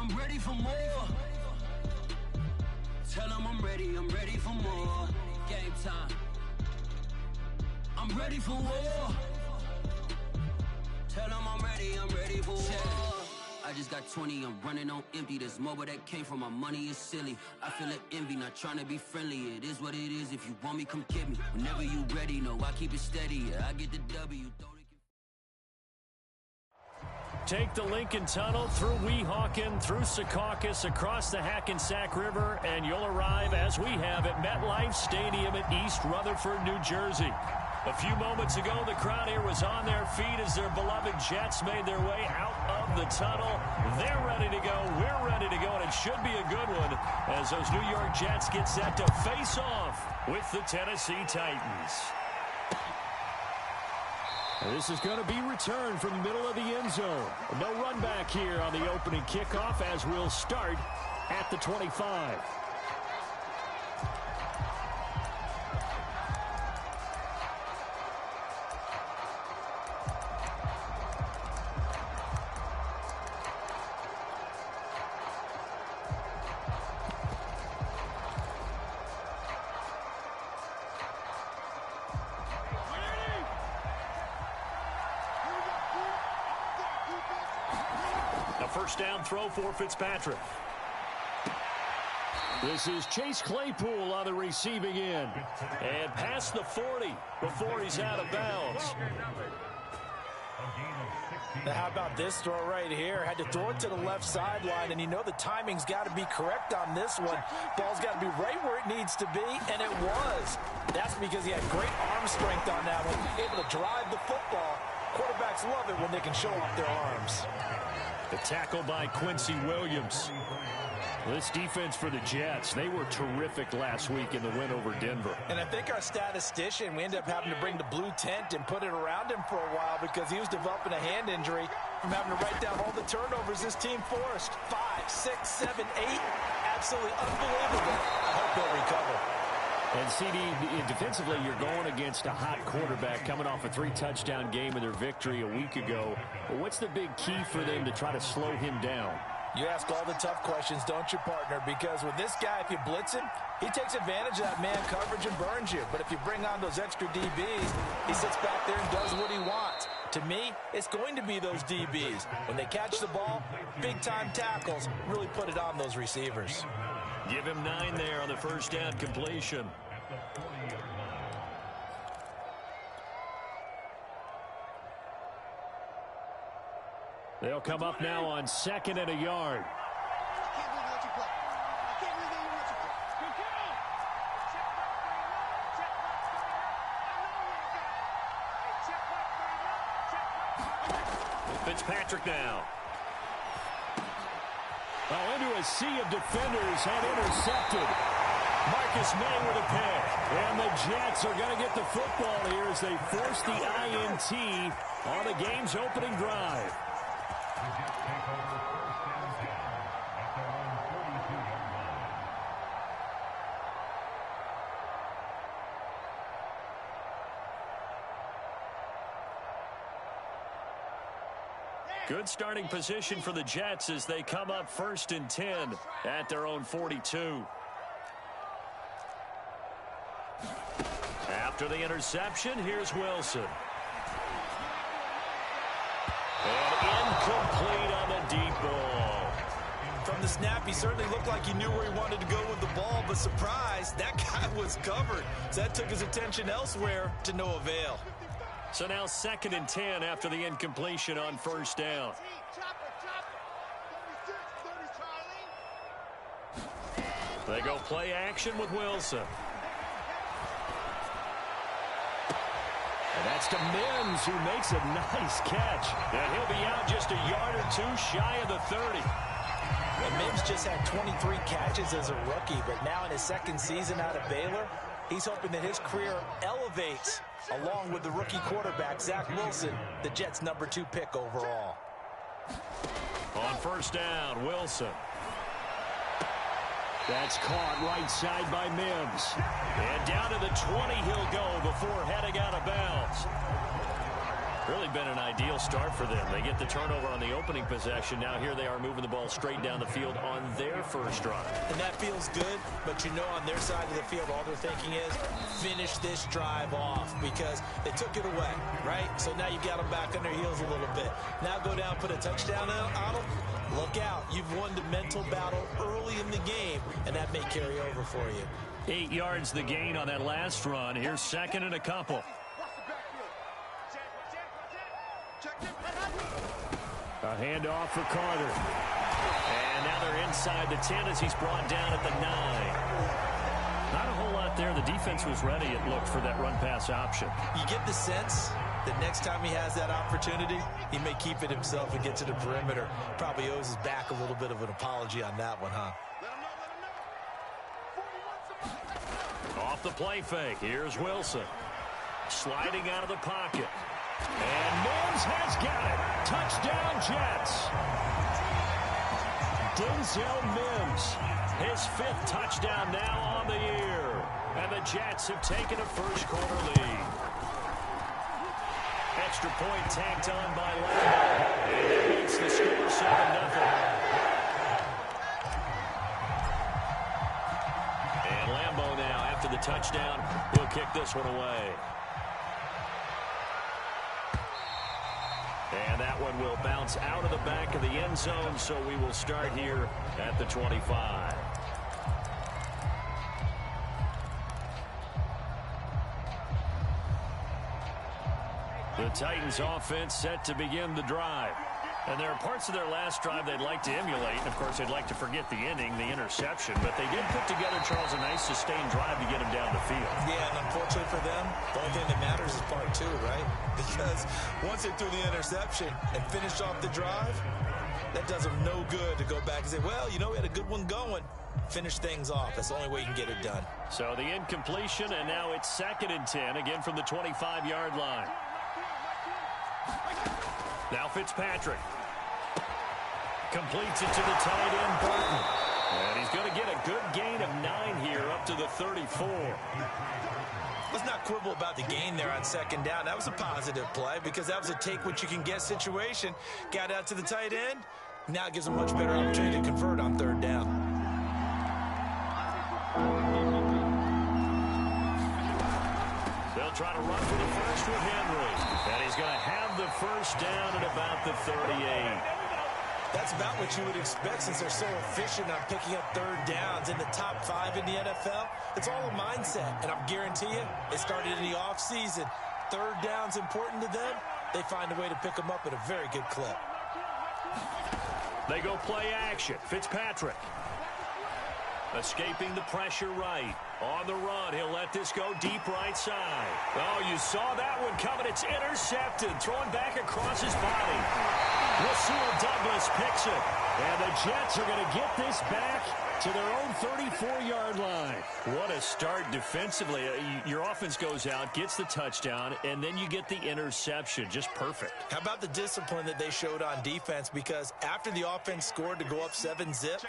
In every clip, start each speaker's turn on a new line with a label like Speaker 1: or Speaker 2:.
Speaker 1: I'm ready for more. Tell them I'm ready for more. Game time. I'm ready for war. Tell them I'm ready for war. I just got 20, I'm running on empty. This mobile that came from my money is silly. I feel it envy, not trying to be friendly. It is what it is, if you want me, come get me. Whenever you ready, no, I keep it steady. Yeah, I get the W.
Speaker 2: Take the Lincoln Tunnel through Weehawken, through Secaucus, across the Hackensack River, and you'll arrive, as we have, at MetLife Stadium in East Rutherford, New Jersey. A few moments ago, the crowd here was on their feet as their beloved Jets made their way out of the tunnel. They're ready to go. We're ready to go, and it should be a good one as those New York Jets get set to face off with the Tennessee Titans. This is going to be returned from the middle of the end zone. No run back here on the opening kickoff as we'll start at the 25. First down throw for Fitzpatrick. This is Chase Claypool on the receiving end. And past the 40 before he's out of bounds.
Speaker 3: Now how about this throw right here? Had to throw it to the left sideline, and you know the timing's got to be correct on this one. Ball's got to be right where it needs to be, and it was. That's because he had great arm strength on that one, able to drive the football. Quarterbacks love it when they can show off their arms.
Speaker 2: The tackle by Quincy Williams. This defense for the Jets, they were terrific last week in the win over Denver.
Speaker 3: And I think our statistician, we ended up having to bring the blue tent and put it around him for a while because he was developing a hand injury from having to write down all the turnovers this team forced. 5, 6, 7, 8. Absolutely unbelievable. I hope he'll recover.
Speaker 2: And CD, defensively, you're going against a hot quarterback coming off a 3-touchdown game in their victory a week ago. But what's the big key for them to try to slow him down?
Speaker 3: You ask all the tough questions, don't you, partner? Because with this guy, if you blitz him, he takes advantage of that man coverage and burns you. But if you bring on those extra DBs, he sits back there and does what he wants. To me, it's going to be those DBs. When they catch the ball, big-time tackles really put it on those receivers.
Speaker 2: Give him 9 there on the first down completion. They'll come up now on 2nd and a yard. Fitzpatrick now. Well, into a sea of defenders and intercepted. Marcus May with a pick. And the Jets are going to get the football here as they force the INT on the game's opening drive. Good starting position for the Jets as they come up 1st and 10 at their own 42. After the interception, here's Wilson. And incomplete on the deep ball.
Speaker 3: From the snap, he certainly looked like he knew where he wanted to go with the ball, but surprise, that guy was covered. So that took his attention elsewhere to no avail.
Speaker 2: So now 2nd and 10 after the incompletion on 1st down. They go play action with Wilson. And that's to Mims, who makes a nice catch. And he'll be out just a yard or two shy of the 30.
Speaker 3: And Mims just had 23 catches as a rookie, but now in his 2nd season out of Baylor, he's hoping that his career elevates along with the rookie quarterback, Zach Wilson, the Jets' number 2 pick overall.
Speaker 2: On 1st down, Wilson. That's caught right side by Mims. And down to the 20 he'll go before heading out of bounds. Really been an ideal start for them. They get the turnover on the opening possession. Now here they are moving the ball straight down the field on their first drive.
Speaker 3: And that feels good, but you know on their side of the field, all they're thinking is finish this drive off because they took it away, right? So now you got them back on their heels a little bit. Now go down, put a touchdown on them. Look out. You've won the mental battle early in the game, and that may carry over for you.
Speaker 2: 8 yards the gain on that last run. Here's second and a couple. A handoff for Carter. And now they're inside the 10 as he's brought down at the 9. Not a whole lot there. The defense was ready, it looked, for that run-pass option.
Speaker 3: You get the sense that next time he has that opportunity, he may keep it himself and get to the perimeter. Probably owes his back a little bit of an apology on that one, huh?
Speaker 2: Off the play fake. Here's Wilson. Sliding out of the pocket. And Mims has got it. Touchdown, Jets. Denzel Mims, his 5th touchdown now on the year. And the Jets have taken a first-quarter lead. Extra point tacked on by Lambo. And that makes the score 7-0. And Lambo now, after the touchdown, he'll kick this one away. And that one will bounce out of the back of the end zone, so we will start here at the 25. The Titans offense set to begin the drive. And there are parts of their last drive they'd like to emulate. And, of course, they'd like to forget the inning, the interception. But they did put together, Charles, a nice sustained drive to get him down the field.
Speaker 3: Yeah, and unfortunately for them, the only thing that matters is part 2, right? Because once they threw the interception and finished off the drive, that does them no good to go back and say, well, you know, we had a good one going. Finish things off. That's the only way you can get it done.
Speaker 2: So the incompletion, and now it's 2nd and 10, again from the 25-yard line. Now Fitzpatrick. Completes it to the tight end, Burton. And he's going to get a good gain of 9 here up to the 34.
Speaker 3: Let's not quibble about the gain there on 2nd down. That was a positive play because that was a take-what-you-can-get situation. Got out to the tight end. Now it gives a much better opportunity to convert on 3rd down.
Speaker 2: They'll try to run for the first with Henry. And he's going to have the first down at about the 38.
Speaker 3: That's about what you would expect since they're so efficient on picking up 3rd downs in the top 5 in the NFL. It's all a mindset, and I guarantee you, it started in the offseason. 3rd down's important to them. They find a way to pick them up at a very good clip.
Speaker 2: They go play action. Fitzpatrick. Escaping the pressure right. On the run, he'll let this go deep right side. Oh, you saw that one coming. It's intercepted. Thrown back across his body. Rasul Douglas picks it. And the Jets are going to get this back to their own 34-yard line. What a start defensively. Your offense goes out, gets the touchdown, and then you get the interception. Just perfect.
Speaker 3: How about the discipline that they showed on defense? Because after the offense scored to go up 7-zip,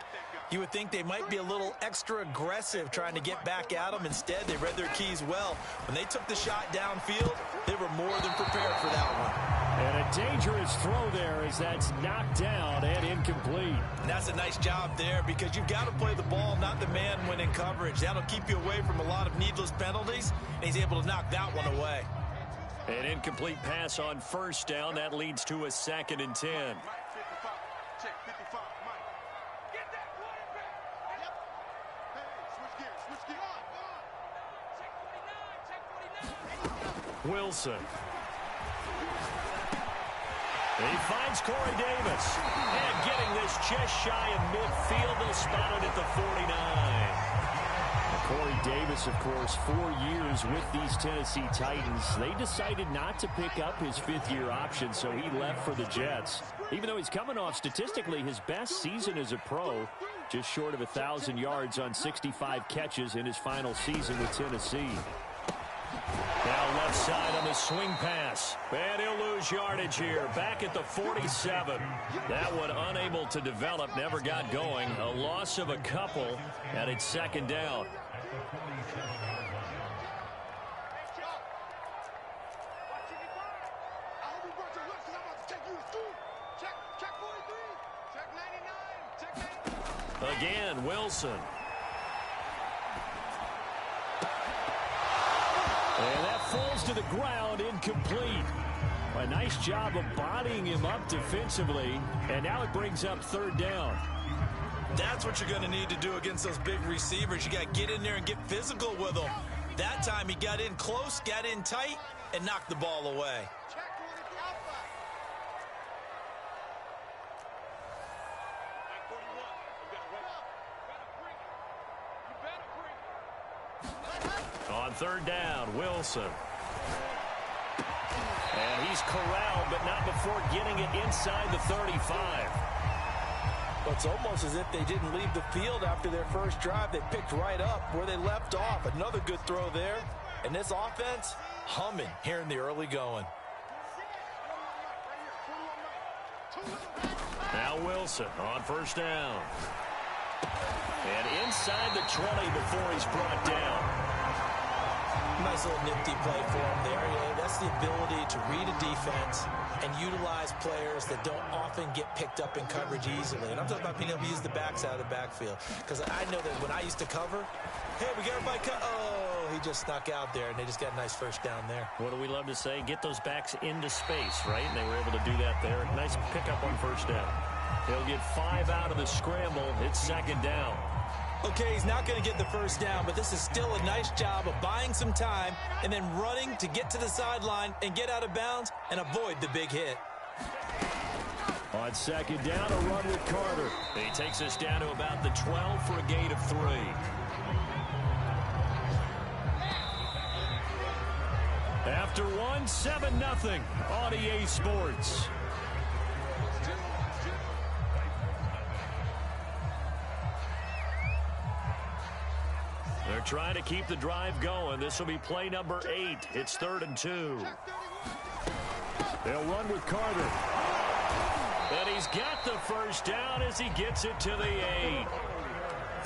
Speaker 3: you would think they might be a little extra aggressive trying to get back at them. Instead, they read their keys well. When they took the shot downfield, they were more than prepared for that one.
Speaker 2: And a dangerous throw there as that's knocked down and incomplete.
Speaker 3: And that's a nice job there because you've got to play the ball, not the man when in coverage. That'll keep you away from a lot of needless penalties, and he's able to knock that one away.
Speaker 2: An incomplete pass on 1st down. That leads to a 2nd and 10. Wilson. He finds Corey Davis. And getting this just shy of midfield, they'll spot it at the 49. Corey Davis, of course, 4 years with these Tennessee Titans. They decided not to pick up his 5th-year option, so he left for the Jets. Even though he's coming off statistically his best season as a pro, just short of 1,000 yards on 65 catches in his final season with Tennessee. Now left side on the swing pass. And he'll lose yardage here. Back at the 47. That one unable to develop. Never got going. A loss of a couple. And it's 2nd down. Again, Wilson. And that falls to the ground, incomplete. A nice job of bodying him up defensively, and now it brings up third down.
Speaker 3: That's what you're going to need to do against those big receivers. You got to get in there and get physical with them. That time he got in close, got in tight, and knocked the ball away.
Speaker 2: On third down, Wilson. And he's corralled, but not before getting it inside the 35.
Speaker 3: Well, it's almost as if they didn't leave the field after their first drive. They picked right up where they left off. Another good throw there. And this offense, humming here in the early going.
Speaker 2: Now Wilson on first down. And inside the 20 before he's brought down.
Speaker 3: Nice little nifty play for him there. Yeah, that's the ability to read a defense and utilize players that don't often get picked up in coverage easily. And I'm talking about being able to use the backs out of the backfield. Because I know that when I used to cover, hey, we got everybody cut. Oh, he just snuck out there, and they just got a nice first down there.
Speaker 2: What do we love to say? Get those backs into space, right? And they were able to do that there. Nice pickup on first down. They'll get 5 out of the scramble. It's second down.
Speaker 3: Okay, he's not going to get the first down, but this is still a nice job of buying some time and then running to get to the sideline and get out of bounds and avoid the big hit.
Speaker 2: On second down, a run with Carter. He takes us down to about the 12 for a gain of 3. After one, 7-0 on EA Sports. They're trying to keep the drive going. This will be play number 8. It's 3rd and 2. They'll run with Carter. And he's got the first down as he gets it to the 8.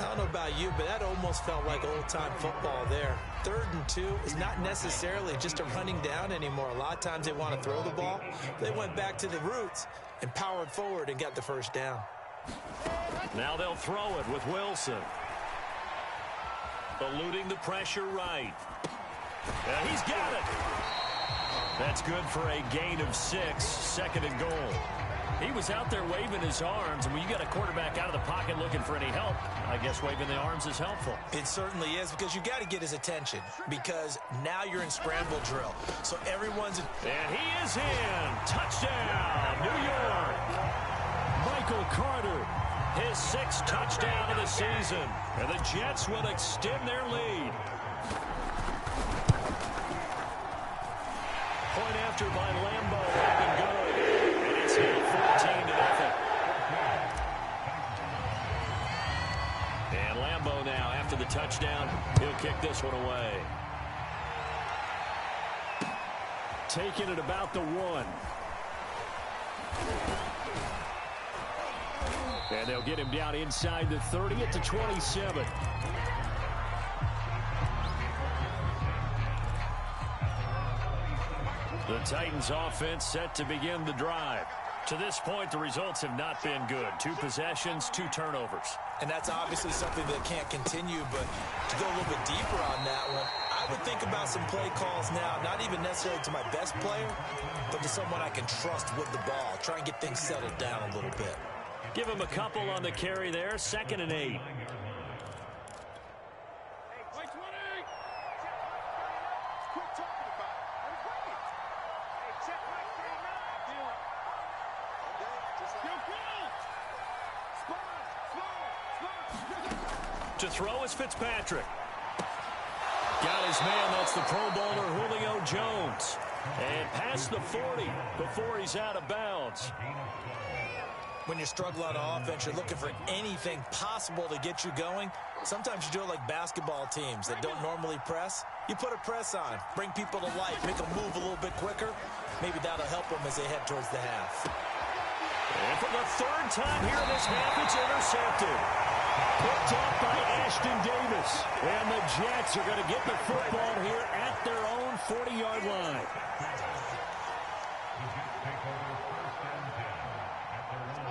Speaker 3: I don't know about you, but that almost felt like old-time football there. 3rd and 2 is not necessarily just a running down anymore. A lot of times they want to throw the ball. They went back to the roots and powered forward and got the first down.
Speaker 2: Now they'll throw it with Wilson. Eluding the pressure right. And he's got it. That's good for a gain of 6, 2nd and goal. He was out there waving his arms, and when you got a quarterback out of the pocket looking for any help, I guess waving the arms is helpful.
Speaker 3: It certainly is, because you got to get his attention, because now you're in scramble drill. So everyone's in.
Speaker 2: And he is in. Touchdown, New York. Michael Carter, his 6th touchdown of the season. And the Jets will extend their lead. Point after by Lambeau, up and good. And it's now 14-0. And Lambeau now, after the touchdown, he'll kick this one away. Taking it about the 1. And they'll get him down inside the 30 at the 27. The Titans offense set to begin the drive. To this point, the results have not been good. 2 possessions, 2 turnovers.
Speaker 3: And that's obviously something that can't continue, but to go a little bit deeper on that one, I would think about some play calls now, not even necessarily to my best player, but to someone I can trust with the ball. Try and get things settled down a little bit.
Speaker 2: Give him a couple on the carry there. 2nd and 8. To throw is Fitzpatrick. Got his man. That's the Pro Bowler Julio Jones. And past the 40 before he's out of bounds.
Speaker 3: When you struggle on offense, you're looking for anything possible to get you going. Sometimes you do it like basketball teams that don't normally press. You put a press on, bring people to life, make them move a little bit quicker. Maybe that'll help them as they head towards the half.
Speaker 2: And for the 3rd time here in this half, it's intercepted. Picked off by Ashton Davis. And the Jets are going to get the football here at their own 40-yard line.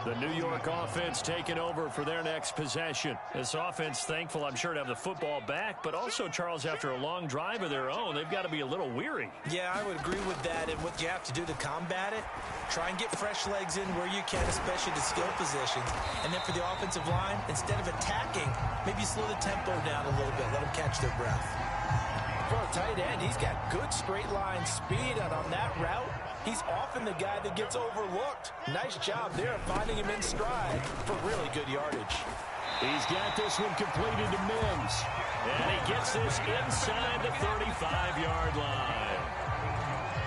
Speaker 2: The New York offense taking over for their next possession. This offense, thankful, I'm sure, to have the football back, but also, Charles, after a long drive of their own, they've got to be a little weary.
Speaker 3: Yeah, I would agree with that, and what you have to do to combat it, try and get fresh legs in where you can, especially to skill positions. And then for the offensive line, instead of attacking, maybe slow the tempo down a little bit, let them catch their breath. For a tight end, he's got good straight line speed, and on that route, he's often the guy that gets overlooked. Nice job there finding him in stride for really good yardage.
Speaker 2: He's got this one completed to Mims. And he gets this inside the 35-yard line.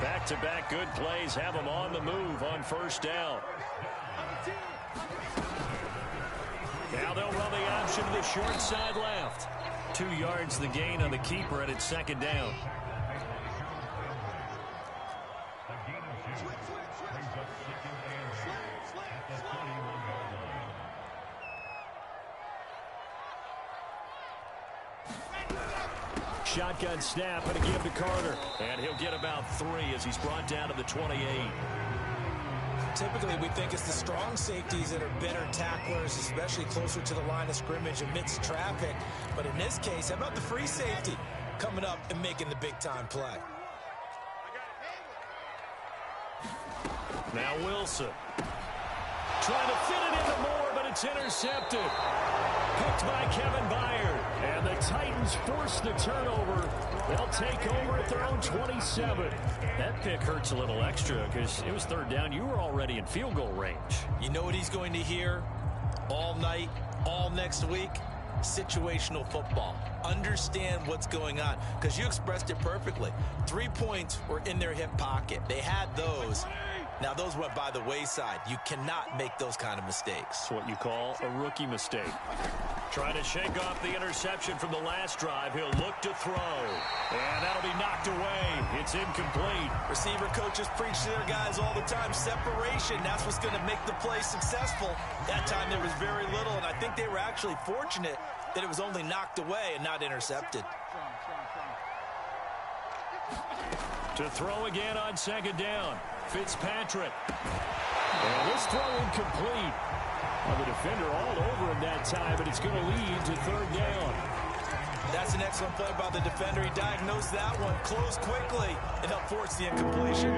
Speaker 2: Back-to-back good plays have him on the move on first down. Now they'll run the option to the short side left. 2 yards the gain on the keeper, and it's second down. Shotgun snap and a give to Carter. And he'll get about 3 as he's brought down to the 28.
Speaker 3: Typically, we think it's the strong safeties that are better tacklers, especially closer to the line of scrimmage amidst traffic. But in this case, how about the free safety coming up and making the big-time play?
Speaker 2: Now Wilson. Trying to fit it into Moore, but it's intercepted. Picked by Kevin Byard. And the Titans force the turnover. They'll take over at their own 27. That pick hurts a little extra because it was third down. You were already in field goal range.
Speaker 3: You know what he's going to hear all night, all next week? Situational football. Understand what's going on, because you expressed it perfectly. 3 points were in their hip pocket. They had those. Now, those went by the wayside. You cannot make those kind of mistakes.
Speaker 2: It's what you call a rookie mistake. Trying to shake off the interception from the last drive. He'll look to throw. And that'll be knocked away. It's incomplete.
Speaker 3: Receiver coaches preach to their guys all the time. Separation, that's what's going to make the play successful. That time there was very little, and I think they were actually fortunate that it was only knocked away and not intercepted.
Speaker 2: To throw again on second down. Fitzpatrick. And this throw incomplete. Well, the defender all over him that time, but it's going to lead to third down.
Speaker 3: That's an excellent play by the defender. He diagnosed that one, closed quickly, and helped force the incompletion.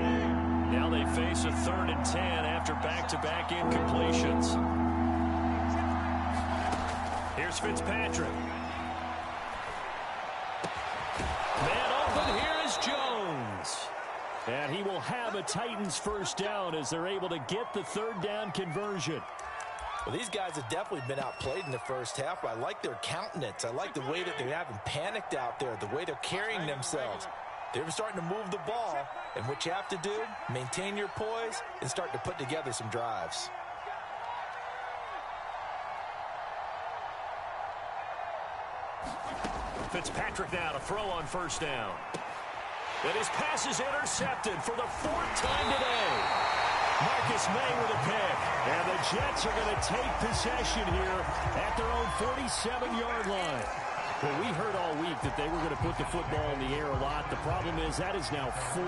Speaker 2: Now they face a 3rd and 10 after back-to-back incompletions. Here's Fitzpatrick. Man open, here is Jones. And he will have a Titans first down as they're able to get the third down conversion.
Speaker 3: Well, these guys have definitely been outplayed in the first half. I like their countenance. I like the way that they haven't panicked out there, the way they're carrying themselves. They're starting to move the ball, and what you have to do, maintain your poise and start to put together some drives.
Speaker 2: Fitzpatrick now to throw on first down. And his pass is intercepted for the 4th time today. Marcus May with a pick. And the Jets are going to take possession here at their own 47-yard line. Well, we heard all week that they were going to put the football in the air a lot. The problem is that is now 4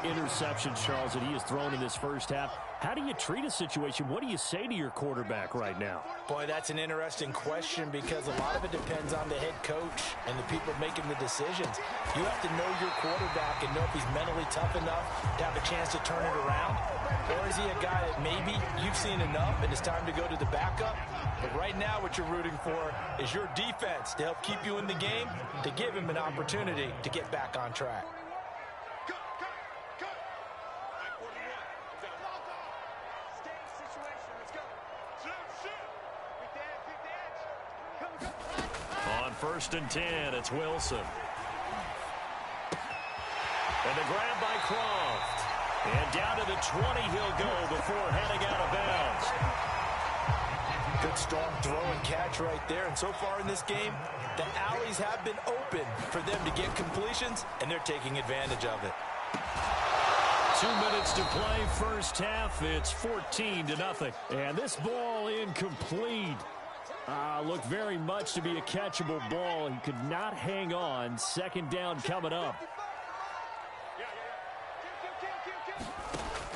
Speaker 2: interceptions, Charles, that he has thrown in this first half. How do you treat a situation? What do you say to your quarterback right now?
Speaker 3: Boy, that's an interesting question because a lot of it depends on the head coach and the people making the decisions. You have to know your quarterback and know if he's mentally tough enough to have a chance to turn it around. Or is he a guy that maybe you've seen enough and it's time to go to the backup? But right now what you're rooting for is your defense to help keep you in the game, to give him an opportunity to get back on track.
Speaker 2: On 1st and 10, it's Wilson. And the grab by Croft. And down to the 20 he'll go before heading out of bounds.
Speaker 3: Good strong throw and catch right there. And so far in this game, the alleys have been open for them to get completions, and they're taking advantage of it.
Speaker 2: 2 minutes to play first half. It's 14-0. And this ball incomplete. Looked very much to be a catchable ball. He could not hang on. Second down coming up.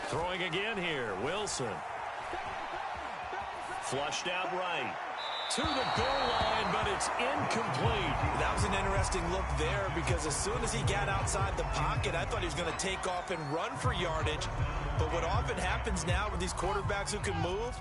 Speaker 2: Throwing again here, Wilson. Flushed out right. To the goal line, but it's incomplete.
Speaker 3: That was an interesting look there because as soon as he got outside the pocket, I thought he was going to take off and run for yardage. But what often happens now with these quarterbacks who can move,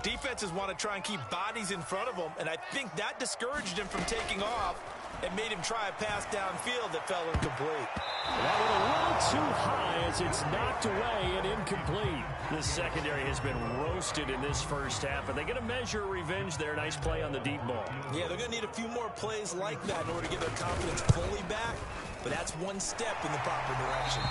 Speaker 3: defenses want to try and keep bodies in front of them, and I think that discouraged him from taking off and made him try a pass downfield that fell incomplete.
Speaker 2: That went a little too high as it's knocked away and incomplete. This secondary has been roasted in this first half, and they're going to measure revenge there. Nice play on the deep ball. Yeah, they're going to need a few more plays like that in order to get their confidence fully back, but that's one step in the proper direction.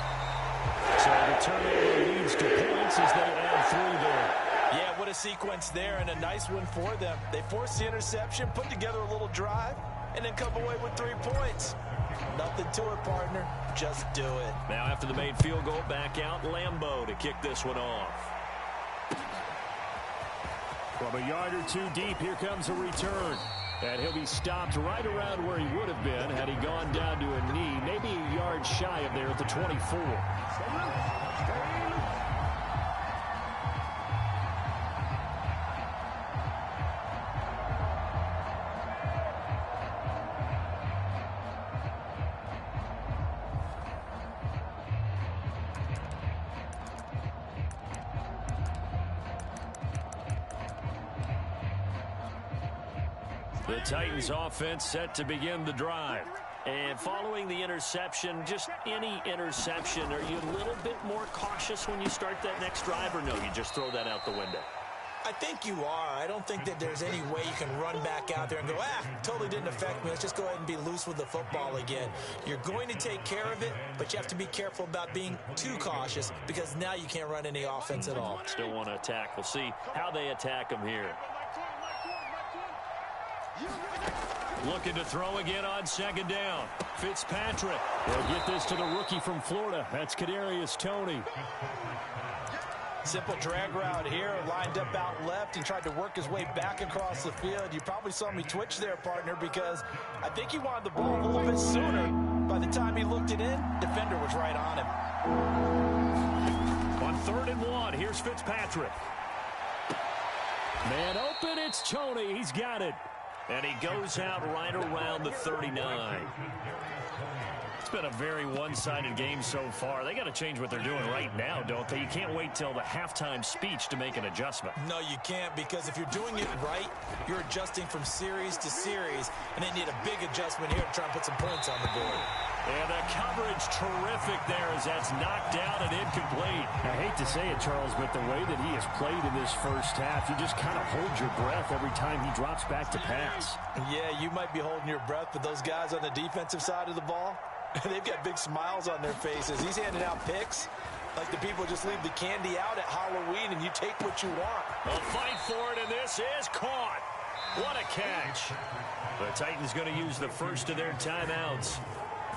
Speaker 2: So the turnover leads to points as they add 3 there.
Speaker 3: Yeah, what a sequence there, and a nice one for them. They forced the interception, put together a little drive, and then come away with 3 points. Nothing to it, partner. Just do it.
Speaker 2: Now after the made field goal, back out Lambeau to kick this one off. From a yard or 2 deep, here comes a return. And he'll be stopped right around where he would have been had he gone down to a knee, maybe a yard shy of there at the 24. The Titans offense set to begin the drive. And following the interception, just any interception, are you a little bit more cautious when you start that next drive, or no, you just throw that out the window?
Speaker 3: I think you are. I don't think that there's any way you can run back out there and go, totally didn't affect me. Let's just go ahead and be loose with the football again. You're going to take care of it, but you have to be careful about being too cautious because now you can't run any offense at all.
Speaker 2: Still want to attack. We'll see how they attack them here. Looking to throw again on second down. Fitzpatrick. They'll get this to the rookie from Florida. That's Kadarius Toney.
Speaker 3: Simple drag route here, lined up out left and tried to work his way back across the field. You probably saw me twitch there, partner, because I think he wanted the ball a little bit sooner. By the time he looked it in, defender was right on him.
Speaker 2: On 3rd and 1, here's Fitzpatrick. Man open, it's Toney. He's got it. And he goes out right around the 39. It's been a very one-sided game so far. They got to change what they're doing right now, don't they? You can't wait till the halftime speech to make an adjustment.
Speaker 3: No, you can't, because if you're doing it right, you're adjusting from series to series, and they need a big adjustment here to try and put some points on the board.
Speaker 2: And the coverage terrific there as that's knocked down and incomplete.
Speaker 4: I hate to say it, Charles, but the way that he has played in this first half, you just kind of hold your breath every time he drops back to pass.
Speaker 3: Yeah, you might be holding your breath, but those guys on the defensive side of the ball, they've got big smiles on their faces. He's handing out picks like the people just leave the candy out at Halloween and you take what you want.
Speaker 2: A fight for it, and this is caught. What a catch. The Titans going to use the first of their timeouts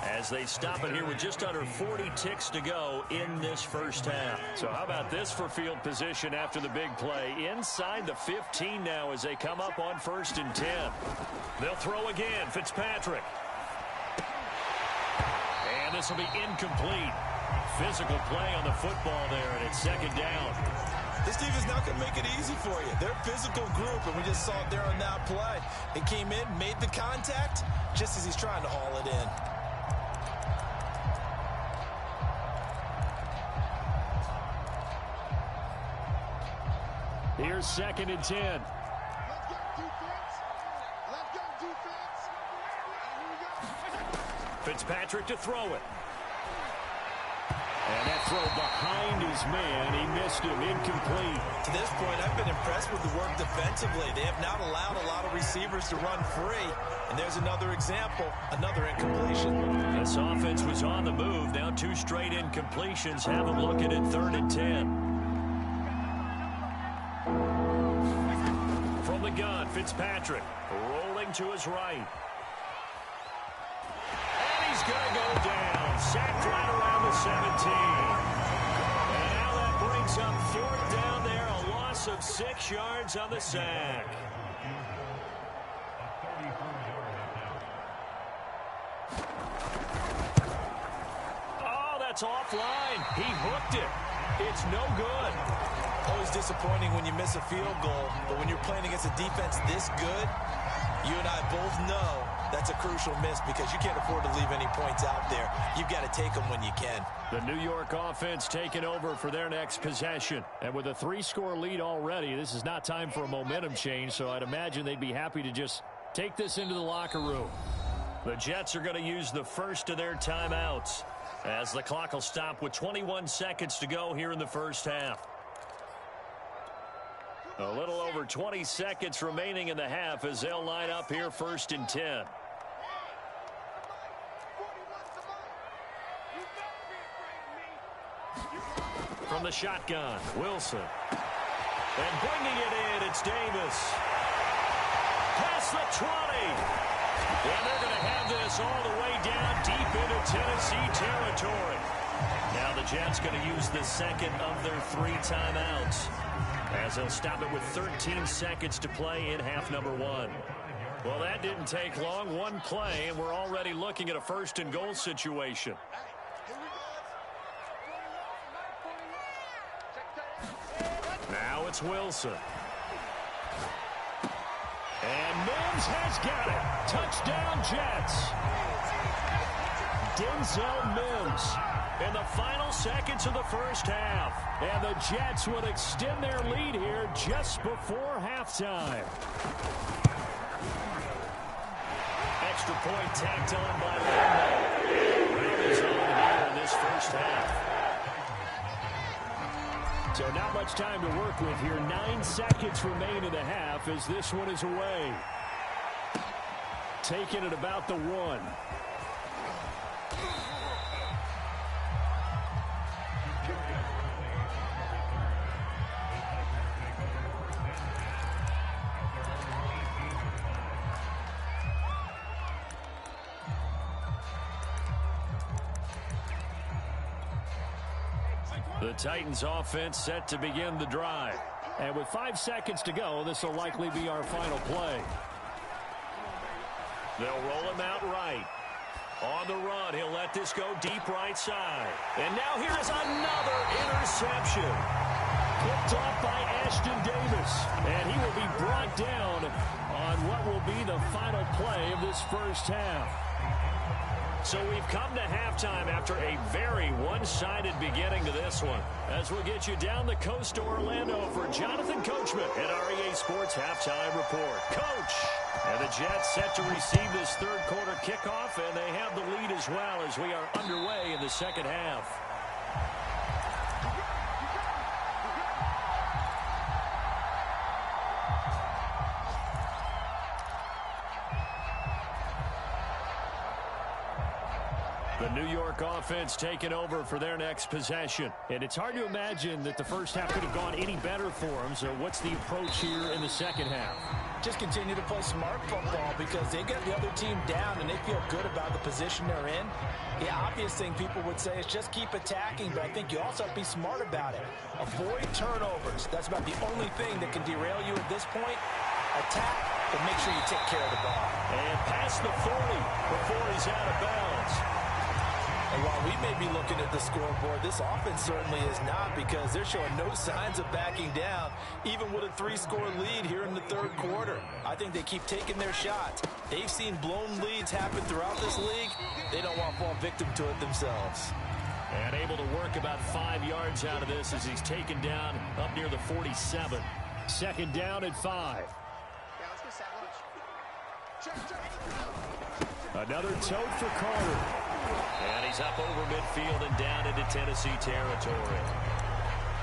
Speaker 2: as they stop it here with just under 40 ticks to go in this first half. So how about this for field position after the big play? Inside the 15 now as they come up on 1st and 10. They'll throw again. Fitzpatrick. And this will be incomplete. Physical play on the football there, and it's 2nd down.
Speaker 3: This team is not going to make it easy for you. They're a physical group, and we just saw it there on that play. It came in, made the contact, just as he's trying to haul it in.
Speaker 2: Here's 2nd and 10.
Speaker 5: Let's go, defense. Let's go, defense.
Speaker 2: Fitzpatrick to throw it. And that throw behind his man. He missed him. Incomplete.
Speaker 3: To this point, I've been impressed with the work defensively. They have not allowed a lot of receivers to run free. And there's another example, another incompletion.
Speaker 2: This offense was on the move. Now 2 straight incompletions. Have them looking at 3rd and 10. From the gun, Fitzpatrick rolling to his right. And he's going to go down. Sacked right around the 17. And now that brings up 4th down there. A loss of 6 yards on the sack. Oh, that's offline. He hooked it. It's no good.
Speaker 3: Always disappointing when you miss a field goal, but when you're playing against a defense this good, you and I both know that's a crucial miss because you can't afford to leave any points out there. You've got to take them when you can.
Speaker 2: The New York offense taking over for their next possession. And with a 3-score lead already, this is not time for a momentum change, so I'd imagine they'd be happy to just take this into the locker room. The Jets are going to use the first of their timeouts as the clock will stop with 21 seconds to go here in the first half. A little over 20 seconds remaining in the half as they'll line up here 1st and 10. From the shotgun, Wilson. And bringing it in, it's Davis. Past the 20. And they're going to have this all the way down deep into Tennessee territory. Now the Jets going to use the second of their 3 timeouts, as they'll stop it with 13 seconds to play in half number 1. Well, that didn't take long. 1 play, and we're already looking at a 1st and goal situation. Now it's Wilson. And Mims has got it. Touchdown, Jets. Denzel Mims in the final seconds of the first half. And the Jets would extend their lead here just before halftime. Extra point tacked on by Lambo. Round is on here in this first half. So not much time to work with here. 9 seconds remain in the half as this one is away. Taking it about the 1. The Titans offense set to begin the drive. And with 5 seconds to go, this will likely be our final play. They'll roll him out right. On the run, he'll let this go deep right side. And now here's another interception. Picked off by Ashton Davis. And he will be brought down on what will be the final play of this first half. So we've come to halftime after a very one-sided beginning to this one. As we'll get you down the coast to Orlando for Jonathan Coachman at REA Sports Halftime Report. Coach! And the Jets set to receive this third quarter kickoff, and they have the lead as well as we are underway in the second half. The New York offense taking over for their next possession. And it's hard to imagine that the first half could have gone any better for them. So what's the approach here in the second half?
Speaker 3: Just continue to play smart football because they got the other team down and they feel good about the position they're in. The obvious thing people would say is just keep attacking, but I think you also have to be smart about it. Avoid turnovers. That's about the only thing that can derail you at this point. Attack, but make sure you take care of the ball.
Speaker 2: And past the 40 before he's out of bounds.
Speaker 3: And while we may be looking at the scoreboard, this offense certainly is not because they're showing no signs of backing down, even with a 3-score lead here in the third quarter. I think they keep taking their shots. They've seen blown leads happen throughout this league. They don't want to fall victim to it themselves.
Speaker 2: And able to work about 5 yards out of this as he's taken down up near the 47. Second down at 5. Another tote for Carter. And he's up over midfield and down into Tennessee territory.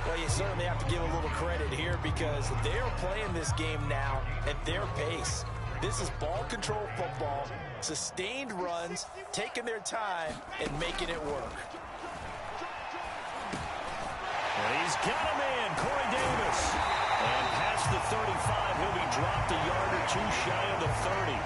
Speaker 3: Well, you certainly have to give a little credit here because they're playing this game now at their pace. This is ball control football, sustained runs, taking their time, and making it work.
Speaker 2: And he's got a man, Corey Davis. And past the 35, he'll be dropped a yard or two shy of the 30.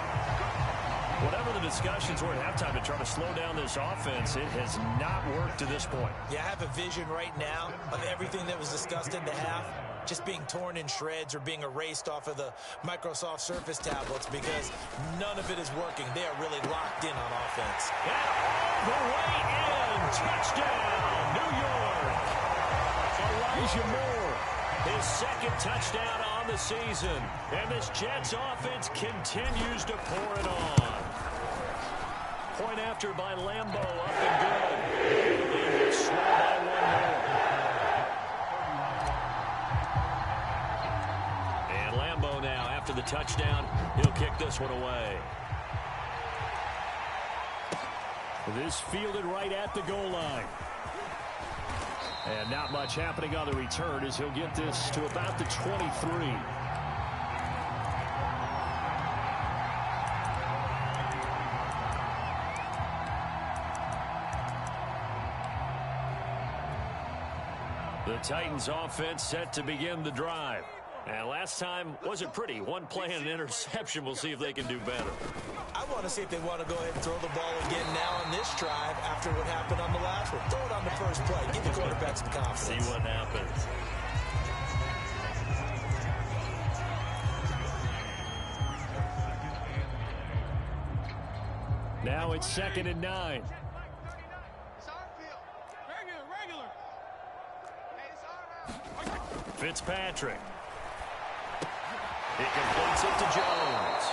Speaker 2: Whatever the discussions were at halftime to try to slow down this offense, it has not worked to this point.
Speaker 3: Yeah, I have a vision right now of everything that was discussed in the half just being torn in shreds or being erased off of the Microsoft Surface tablets because none of it is working. They are really locked in on offense.
Speaker 2: And all the way in. Touchdown, New York. Elijah Moore His second touchdown on the season. And this Jets offense continues to pour it on. Point after by Lambeau, up and good. The lead will slow by one more. And Lambeau now, after the touchdown, he'll kick this one away. This fielded right at the goal line. And not much happening on the return as he'll get this to about the 23. The Titans offense set to begin the drive. And last time wasn't pretty. One play and an interception. We'll see if they can do better.
Speaker 3: I want to see if they want to go ahead and throw the ball again now on this drive after what happened on the last one. Throw it on the first play. Give the quarterback some confidence.
Speaker 2: See what happens. Now it's 2nd and 9. Fitzpatrick. He completes it to Jones.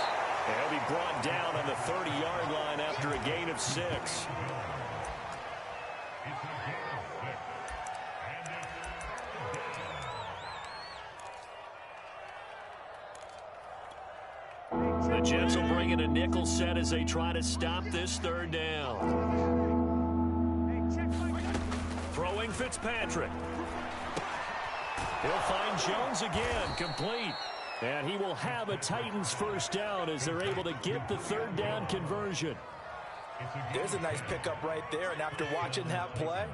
Speaker 2: And he'll be brought down on the 30-yard line after a gain of 6. The Jets will bring in a nickel set as they try to stop this 3rd down. Throwing Fitzpatrick. He'll find Jones again, complete. And he will have a Titans 1st down as they're able to get the 3rd down conversion.
Speaker 3: There's a nice pickup right there, and after watching that play,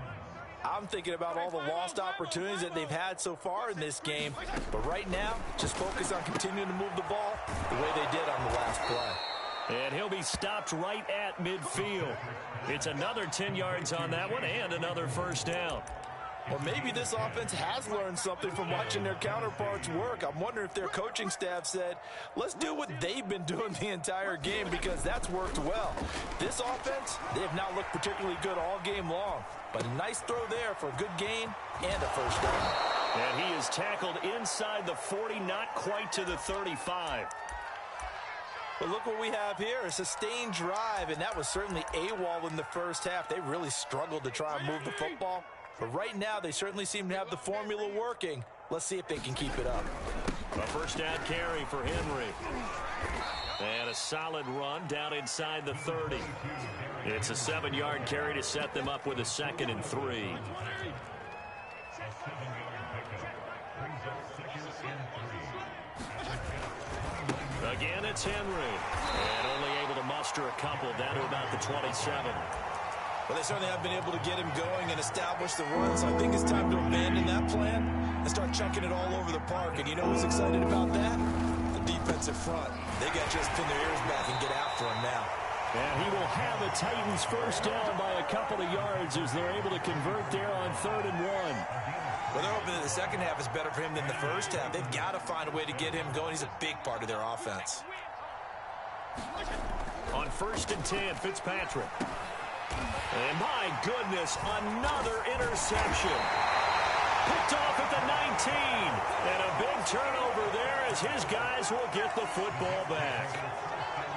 Speaker 3: I'm thinking about all the lost opportunities that they've had so far in this game. But right now, just focus on continuing to move the ball the way they did on the last play.
Speaker 2: And he'll be stopped right at midfield. It's another 10 yards on that one and another 1st down.
Speaker 3: Or maybe this offense has learned something from watching their counterparts work. I'm wondering if their coaching staff said, let's do what they've been doing the entire game, because that's worked well. This offense, they have not looked particularly good all game long. But a nice throw there for a good gain and a 1st down.
Speaker 2: And he is tackled inside the 40, not quite to the 35.
Speaker 3: But look what we have here, a sustained drive, and that was certainly AWOL in the 1st half. They really struggled to try and move the football. But right now, they certainly seem to have the formula working. Let's see if they can keep it up.
Speaker 2: A 1st down carry for Henry. And a solid run down inside the 30. It's a 7-yard carry to set them up with a 2nd and 3. Again, it's Henry. And only able to muster a couple down to about the 27.
Speaker 3: Well, they certainly have been able to get him going and establish the run, so I think it's time to abandon that plan and start chunking it all over the park. And you know who's excited about that? The defensive front. They got to just pin their ears back and get after him now.
Speaker 2: And he will have a Titans 1st down by a couple of yards as they're able to convert there on 3rd and 1.
Speaker 3: Well, they're hoping that the second half is better for him than the 1st half. They've got to find a way to get him going. He's a big part of their offense.
Speaker 2: On 1st and 10, Fitzpatrick. And my goodness, another interception. Picked off at the 19. And a big turnover there as his guys will get the football back.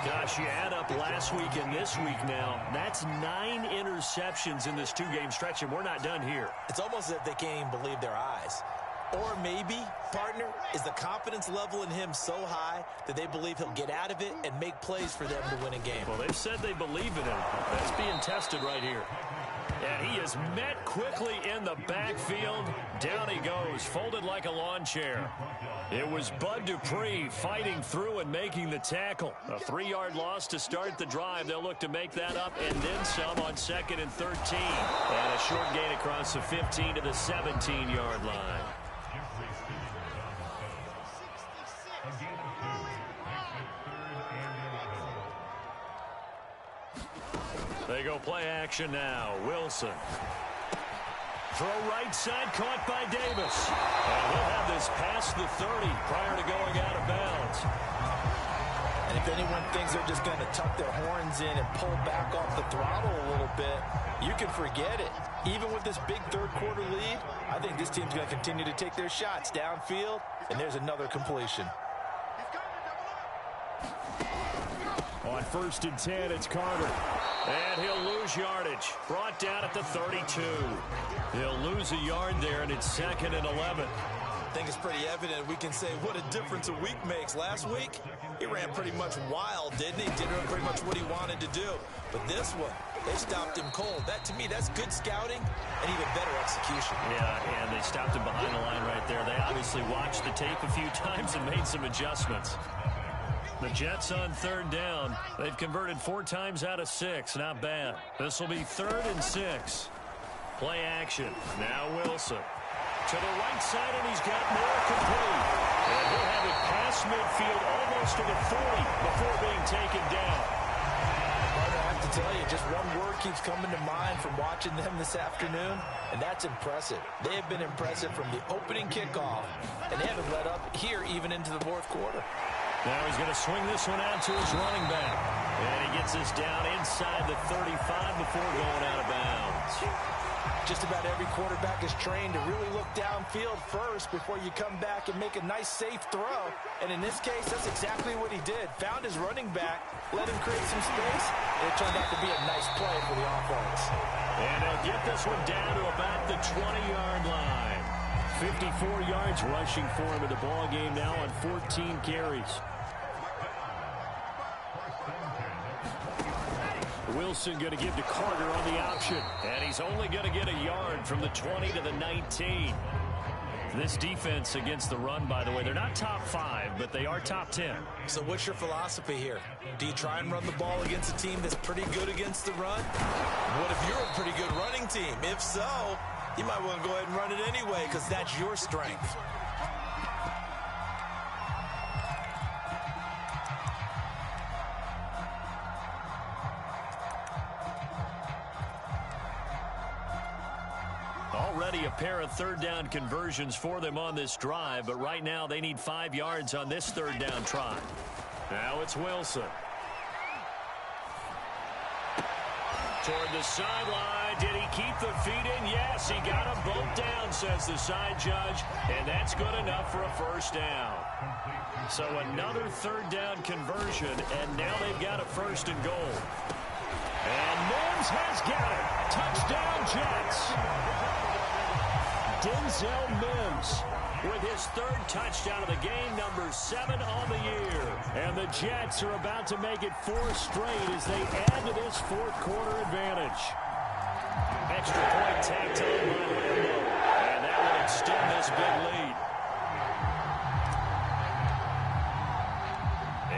Speaker 2: Gosh, you add up last week and this week now. That's 9 interceptions in this 2-game stretch, and we're not done here.
Speaker 3: It's almost as if they can't even believe their eyes. Or maybe, partner, is the confidence level in him so high that they believe he'll get out of it and make plays for them to win a game.
Speaker 2: Well, they've said they believe in him. That's being tested right here. And he is met quickly in the backfield. Down he goes, folded like a lawn chair. It was Bud Dupree fighting through and making the tackle. A 3-yard loss to start the drive. They'll look to make that up and then some on 2nd and 13. And a short gain across the 15 to the 17-yard line. They go play action now. Wilson. Throw right side, caught by Davis. And he'll have this past the 30 prior to going out of bounds.
Speaker 3: And if If anyone thinks they're just going to tuck their horns in and pull back off the throttle a little bit, you can forget it. Even with this big third-quarter lead, I think this team's going to continue to take their shots downfield, and there's another completion.
Speaker 2: On 1st and 10, it's Carter. And he'll lose yardage. Brought down at the 32. He'll lose a yard there, and it's 2nd and 11.
Speaker 3: I think it's pretty evident we can say what a difference a week makes. Last week, he ran pretty much wild, didn't he? Did pretty much what he wanted to do. But this one, they stopped him cold. That, to me, that's good scouting and even better execution.
Speaker 2: Yeah, and they stopped him behind the line right there. They obviously watched the tape a few times and made some adjustments. The Jets on 3rd down. They've converted 4 times out of 6. Not bad. This will be 3rd and 6. Play action. Now Wilson. To the right side, and he's got more complete. And he'll have it past midfield, almost to the 40, before being taken down.
Speaker 3: I have to tell you, just one word keeps coming to mind from watching them this afternoon, and that's impressive. They have been impressive from the opening kickoff, and they haven't let up here even into the 4th quarter.
Speaker 2: Now he's going to swing this one out to his running back. And he gets this down inside the 35 before going out of bounds.
Speaker 3: Just about every quarterback is trained to really look downfield first before you come back and make a nice, safe throw. And in this case, that's exactly what he did. Found his running back, let him create some space, and it turned out to be a nice play for the offense.
Speaker 2: And they'll get this one down to about the 20-yard line. 54 yards rushing for him in the ball game now on 14 carries. Wilson going to give to Carter on the option. And he's only going to get a yard from the 20 to the 19. This defense against the run, by the way, they're not top 5, but they are top 10.
Speaker 3: So what's your philosophy here? Do you try and run the ball against a team that's pretty good against the run? What if you're a pretty good running team? If so, you might want to go ahead and run it anyway because that's your strength.
Speaker 2: Already a pair of 3rd down conversions for them on this drive, but right now they need 5 yards on this 3rd down try. Now it's Wilson. Toward the sideline. Did he keep the feet in? Yes, he got them both down, says the side judge, and that's good enough for a 1st down. So another 3rd down conversion, and now they've got a 1st and goal. And Mims has got it. Touchdown, Jets. Denzel Mims with his 3rd touchdown of the game, number 7 on the year. And the Jets are about to make it 4 straight as they add to this 4th quarter advantage. Extra point tacked on by Lambo. And that will extend this big lead.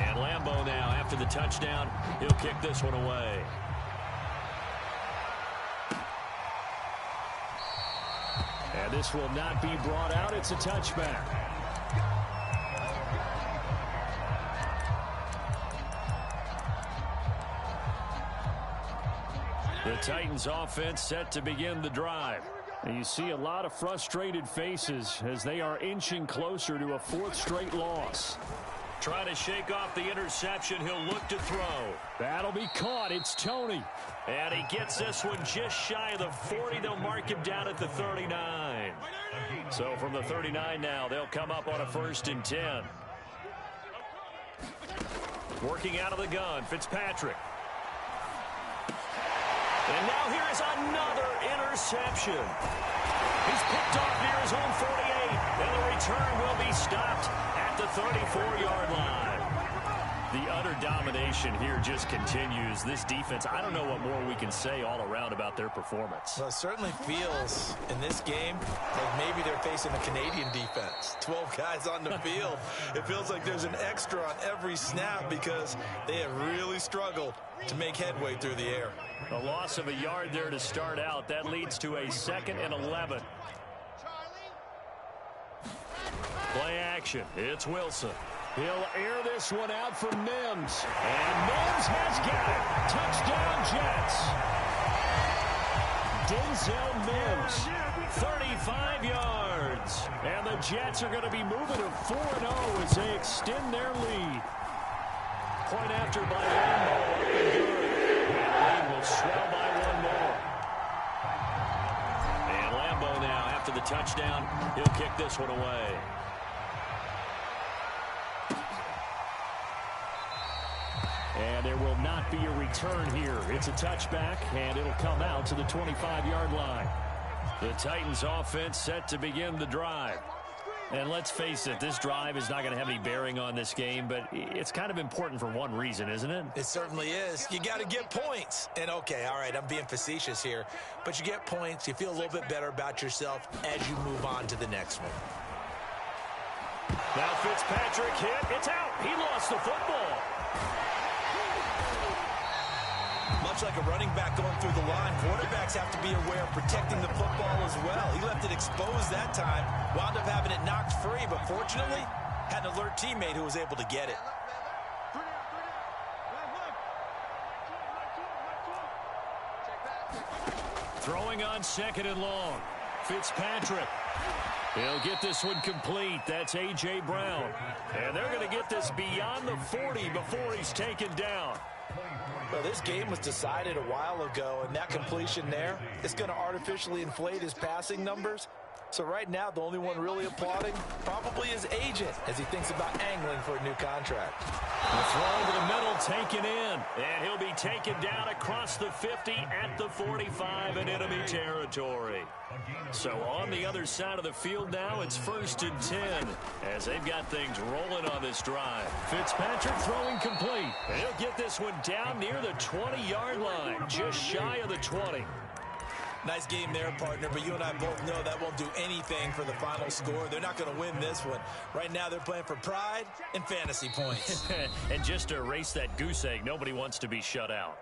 Speaker 2: And Lambo now, after the touchdown, he'll kick this one away. And this will not be brought out. It's a touchback. The Titans offense set to begin the drive. And you see a lot of frustrated faces as they are inching closer to a 4th straight loss. Trying to shake off the interception. He'll look to throw. That'll be caught. It's Tony. And he gets this one just shy of the 40. They'll mark him down at the 39. So from the 39 now, they'll come up on a 1st and 10. Working out of the gun, Fitzpatrick. And now here is another interception. He's picked off near his own 48. And the return will be stopped at the 34-yard line. The utter domination here just continues. This defense, I don't know what more we can say all around about their performance.
Speaker 3: Well, it certainly feels in this game like maybe they're facing a Canadian defense. 12 guys on the field. It feels like there's an extra on every snap because they have really struggled to make headway through the air.
Speaker 2: A loss of a yard there to start out. That leads to a 2nd and 11. Play action. It's Wilson. He'll air this one out for Mims. And Mims has got it. Touchdown, Jets. Denzel Mims, 35 yards. And the Jets are going to be moving to 4-0 as they extend their lead. Point after by Lambo. Up and good. And the lead will swell by one more. And Lambo now, after the touchdown, he'll kick this one away. And there will not be a return here. It's a touchback, and it'll come out to the 25-yard line. The Titans offense set to begin the drive. And let's face it, this drive is not going to have any bearing on this game, but it's kind of important for one reason, isn't it?
Speaker 3: It certainly is. You got to get points. And, okay, all right, I'm being facetious here, but you get points, you feel a little bit better about yourself as you move on to the next one.
Speaker 2: Now Fitzpatrick hit. It's out. He lost the football.
Speaker 3: Much like a running back going through the line, quarterbacks have to be aware of protecting the football as well. He left it exposed that time, wound up having it knocked free, but fortunately had an alert teammate who was able to get it.
Speaker 2: Throwing on 2nd and long. Fitzpatrick. He'll get this one complete. That's A.J. Brown. And they're going to get this beyond the 40 before he's taken down.
Speaker 3: Well, this game was decided a while ago, and that completion there is going to artificially inflate his passing numbers. So right now, the only one really applauding probably his agent as he thinks about angling for a new contract.
Speaker 2: The throw over the middle taken in, and he'll be taken down across the 50 at the 45 in enemy territory. So on the other side of the field now, it's 1st and 10 as they've got things rolling on this drive. Fitzpatrick throwing complete, and he'll get this one down near the 20-yard line, just shy of the 20.
Speaker 3: Nice game there, partner, but you and I both know that won't do anything for the final score. They're not going to win this one. Right now, they're playing for pride and fantasy points.
Speaker 2: And just to erase that goose egg, nobody wants to be shut out.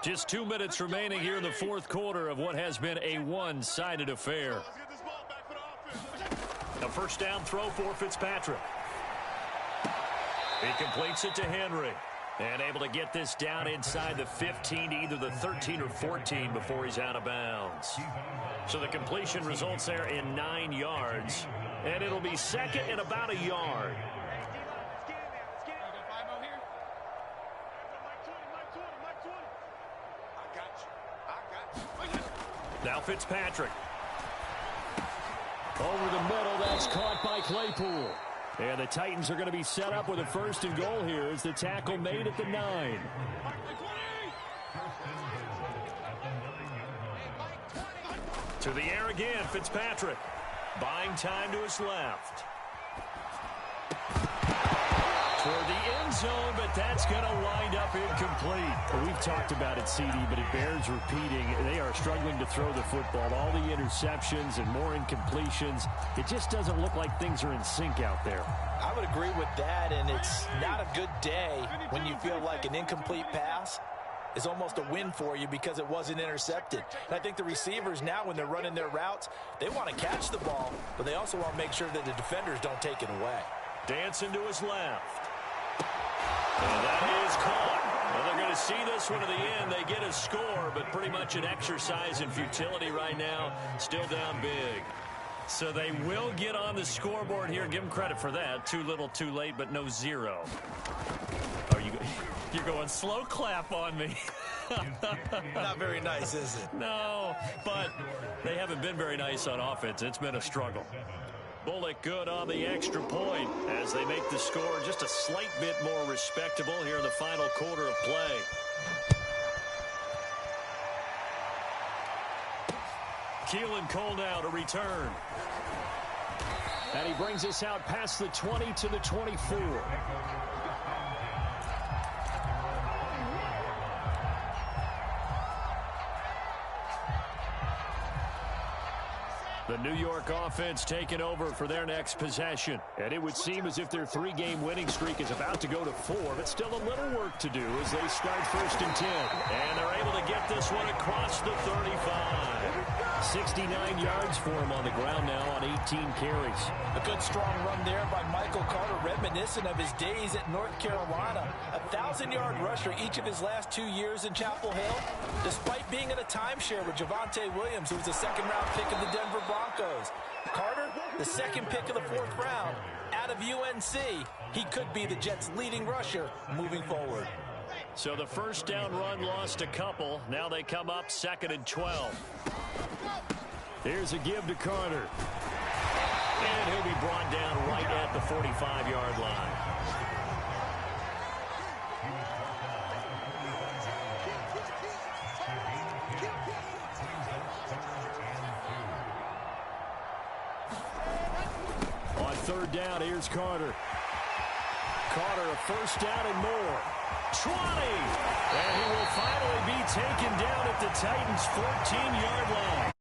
Speaker 2: Just 2 minutes remaining here in the 4th quarter of what has been a one-sided affair. A first down throw for Fitzpatrick. He completes it to Henry. And able to get this down inside the 15 to either the 13 or 14 before he's out of bounds. So the completion results there in 9 yards. And it'll be 2nd and about a yard. Now Fitzpatrick. Over the middle, that's caught by Claypool. And the Titans are going to be set up with a 1st and goal here as the tackle made at the 9. To the air again, Fitzpatrick. Buying time to his left. Toward the end zone, but that's going to wind up incomplete.
Speaker 4: Well, we've talked about it, CD, but it bears repeating. They are struggling to throw the football. All the interceptions and more incompletions. It just doesn't look like things are in sync out there.
Speaker 3: I would agree with that, and it's not a good day when you feel like an incomplete pass is almost a win for you because it wasn't intercepted. And I think the receivers now, when they're running their routes, they want to catch the ball, but they also want to make sure that the defenders don't take it away.
Speaker 2: Dancing to his left. And that is caught. Well, they're going to see this one to the end. They get a score, but pretty much an exercise in futility right now. Still down big. So they will get on the scoreboard here. Give them credit for that. Too little, too late, but no 0. Oh, you're going slow clap on me.
Speaker 3: Not very nice, is it?
Speaker 2: No, but they haven't been very nice on offense. It's been a struggle. Bullock good on the extra point as they make the score just a slight bit more respectable here in the final quarter of play. Keelan Cole now to return. And he brings us out past the 20 to the 24. The New York offense taking over for their next possession. And it would seem as if their 3-game winning streak is about to go to 4, but still a little work to do as they start 1st and 10. And they're able to get this one across the 35. 69 yards for him on the ground now on 18 carries.
Speaker 3: A good strong run there by Michael Carter, reminiscent of his days at North Carolina. A 1,000-yard rusher each of his last 2 years in Chapel Hill, despite being in a timeshare with Javonte Williams, who was a 2nd-round pick of the Denver Broncos. Carter, the 2nd pick of the 4th round, out of UNC, he could be the Jets' leading rusher moving forward.
Speaker 2: So the first down run lost a couple. Now they come up 2nd and 12. Here's a give to Carter. And he'll be brought down right at the 45-yard line. On 3rd down, here's Carter. Carter, a first down and more. 20! And he will finally be taken down at the Titans' 14-yard line.